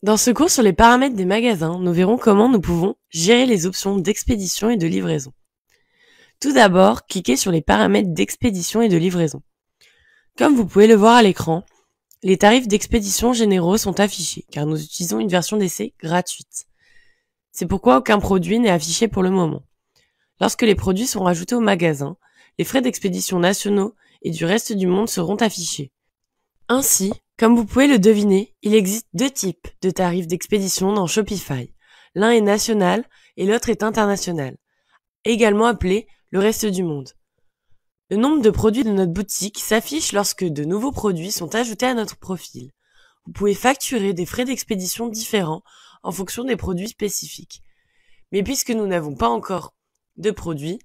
Dans ce cours sur les paramètres des magasins, nous verrons comment nous pouvons gérer les options d'expédition et de livraison. Tout d'abord, cliquez sur les paramètres d'expédition et de livraison. Comme vous pouvez le voir à l'écran, les tarifs d'expédition généraux sont affichés car nous utilisons une version d'essai gratuite. C'est pourquoi aucun produit n'est affiché pour le moment. Lorsque les produits seront ajoutés au magasin, les frais d'expédition nationaux et du reste du monde seront affichés. Ainsi, comme vous pouvez le deviner, il existe deux types de tarifs d'expédition dans Shopify. L'un est national et l'autre est international, également appelé le reste du monde. Le nombre de produits de notre boutique s'affiche lorsque de nouveaux produits sont ajoutés à notre profil. Vous pouvez facturer des frais d'expédition différents en fonction des produits spécifiques. Mais puisque nous n'avons pas encore de produits,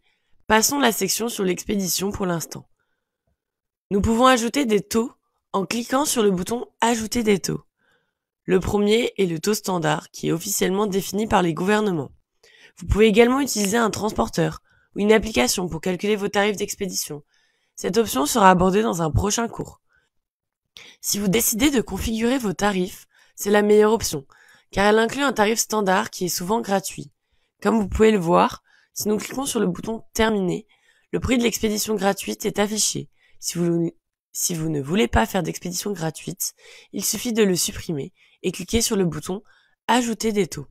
passons la section sur l'expédition pour l'instant. Nous pouvons ajouter des taux en cliquant sur le bouton « Ajouter des taux ». Le premier est le taux standard qui est officiellement défini par les gouvernements. Vous pouvez également utiliser un transporteur ou une application pour calculer vos tarifs d'expédition. Cette option sera abordée dans un prochain cours. Si vous décidez de configurer vos tarifs, c'est la meilleure option, car elle inclut un tarif standard qui est souvent gratuit. Comme vous pouvez le voir, si nous cliquons sur le bouton « Terminer », le prix de l'expédition gratuite est affiché. Si vous ne voulez pas faire d'expédition gratuite, il suffit de le supprimer et cliquer sur le bouton « Ajouter des taux ».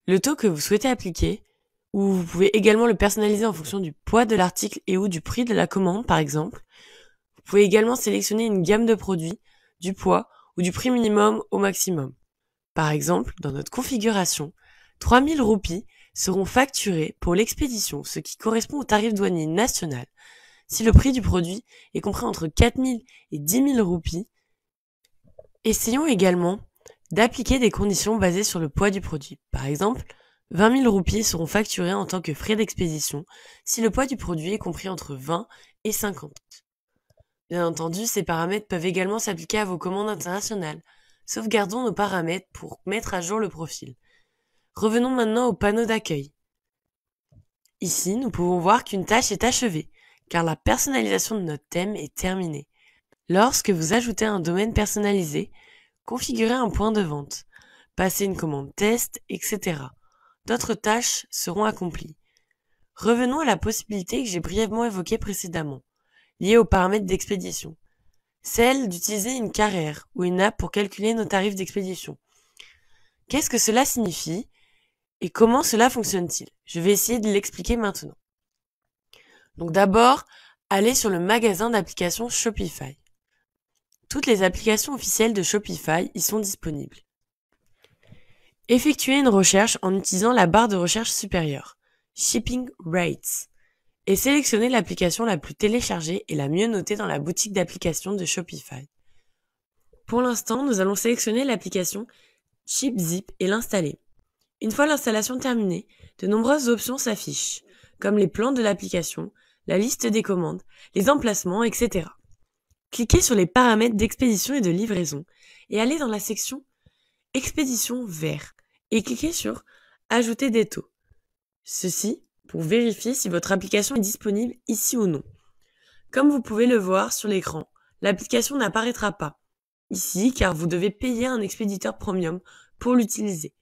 Le taux que vous souhaitez appliquer, ou vous pouvez également le personnaliser en fonction du poids de l'article et ou du prix de la commande par exemple. Vous pouvez également sélectionner une gamme de produits, du poids ou du prix minimum au maximum. Par exemple, dans notre configuration, 3000 roupies seront facturées pour l'expédition, ce qui correspond au tarif douanier national. Si le prix du produit est compris entre 4000 et 10 000 roupies, essayons également d'appliquer des conditions basées sur le poids du produit. Par exemple, 20 000 roupies seront facturées en tant que frais d'expédition si le poids du produit est compris entre 20 et 50. Bien entendu, ces paramètres peuvent également s'appliquer à vos commandes internationales. Sauvegardons nos paramètres pour mettre à jour le profil. Revenons maintenant au panneau d'accueil. Ici, nous pouvons voir qu'une tâche est achevée, car la personnalisation de notre thème est terminée. Lorsque vous ajoutez un domaine personnalisé, configurez un point de vente, passez une commande test, etc. D'autres tâches seront accomplies. Revenons à la possibilité que j'ai brièvement évoquée précédemment, liée aux paramètres d'expédition, celle d'utiliser une carrière ou une app pour calculer nos tarifs d'expédition. Qu'est-ce que cela signifie et comment cela fonctionne-t-il? Je vais essayer de l'expliquer maintenant. Donc d'abord, allez sur le magasin d'applications Shopify. Toutes les applications officielles de Shopify y sont disponibles. Effectuez une recherche en utilisant la barre de recherche supérieure, Shipping Rates, et sélectionnez l'application la plus téléchargée et la mieux notée dans la boutique d'applications de Shopify. Pour l'instant, nous allons sélectionner l'application ShipZip et l'installer. Une fois l'installation terminée, de nombreuses options s'affichent, comme les plans de l'application, la liste des commandes, les emplacements, etc. Cliquez sur les paramètres d'expédition et de livraison et allez dans la section Expédition vert et cliquez sur Ajouter des taux. Ceci pour vérifier si votre application est disponible ici ou non. Comme vous pouvez le voir sur l'écran, l'application n'apparaîtra pas ici car vous devez payer un expéditeur premium pour l'utiliser.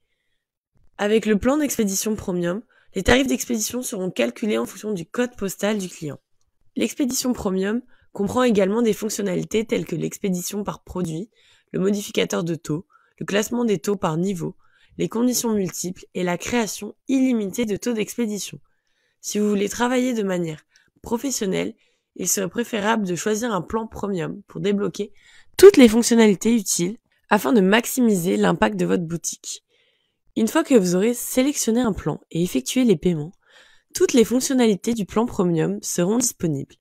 Avec le plan d'expédition premium, les tarifs d'expédition seront calculés en fonction du code postal du client. L'expédition premium comprend également des fonctionnalités telles que l'expédition par produit, le modificateur de taux, le classement des taux par niveau, les conditions multiples et la création illimitée de taux d'expédition. Si vous voulez travailler de manière professionnelle, il serait préférable de choisir un plan premium pour débloquer toutes les fonctionnalités utiles afin de maximiser l'impact de votre boutique. Une fois que vous aurez sélectionné un plan et effectué les paiements, toutes les fonctionnalités du plan premium seront disponibles.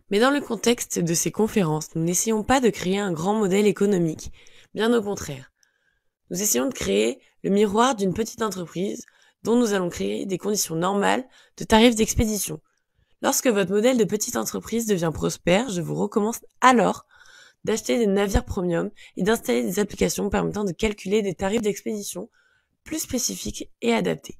Mais dans le contexte de ces conférences, nous n'essayons pas de créer un grand modèle économique, bien au contraire. Nous essayons de créer le miroir d'une petite entreprise dont nous allons créer des conditions normales de tarifs d'expédition. Lorsque votre modèle de petite entreprise devient prospère, je vous recommande alors d'acheter des navires premium et d'installer des applications permettant de calculer des tarifs d'expédition plus spécifiques et adaptés.